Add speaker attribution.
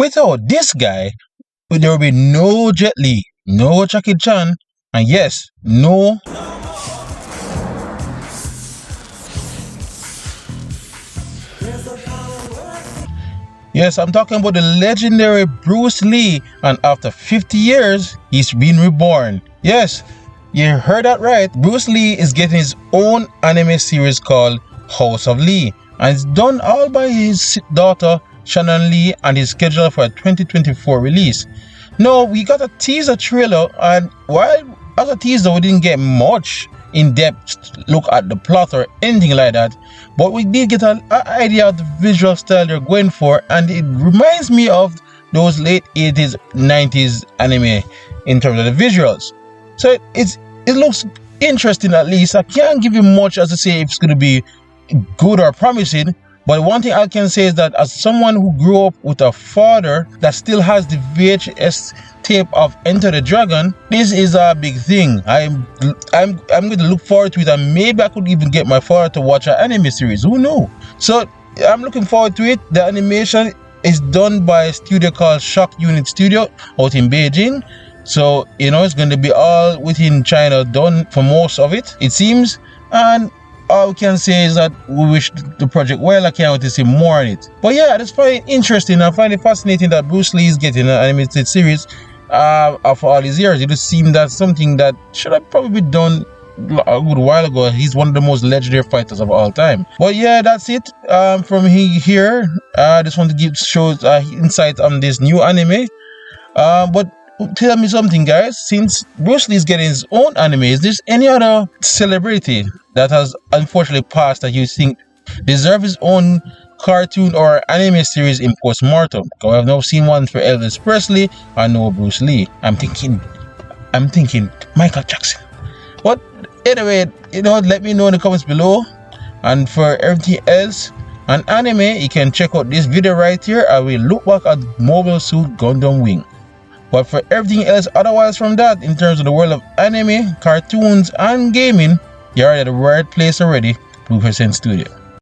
Speaker 1: Without this guy, there will be no Jet Li, no Jackie Chan, and yes, no. Yes, I'm talking about the legendary Bruce Lee, and after 50 years, he's been reborn. Yes, you heard that right. Bruce Lee is getting his own anime series called House of Lee, and it's done all by his daughter Shannon Lee, and is scheduled for a 2024 release. Now, we got a teaser trailer, and while as a teaser, we didn't get much in-depth look at the plot or anything like that, but we did get an idea of the visual style they're going for, and it reminds me of those late 80s 90s anime in terms of the visuals. So it looks interesting. At least I can't give you much as to say if it's going to be good or promising, but one thing I can say is that as someone who grew up with a father that still has the VHS tape of Enter the Dragon, this is a big thing. I'm going to look forward to it, and maybe I could even get my father to watch an anime series. Who knows? So I'm looking forward to it. The animation is done by a studio called Shock Unit Studio out in Beijing. So it's going to be all within China done for most of it seems, and all we can say is that we wish the project well. I can't wait to see more on it. But yeah, that's very interesting. I find it fascinating that Bruce Lee is getting an animated series after all these years. It just seemed that something that should have probably been done a good while ago. He's one of the most legendary fighters of all time. But yeah, that's it from here. I just want to give shows insight on this new anime. But tell me something, guys. Since Bruce Lee is getting his own anime, is there any other celebrity that has unfortunately passed that you think deserves his own cartoon or anime series in post-mortem? Because I've now seen one for Elvis Presley. I know Bruce Lee. I'm thinking Michael Jackson. But anyway, let me know in the comments below. And for everything else on anime, you can check out this video right here. I will look back at Mobile Suit Gundam Wing. But for everything else otherwise from that, in terms of the world of anime, cartoons, and gaming, you're at the right place already, Crescent Studio.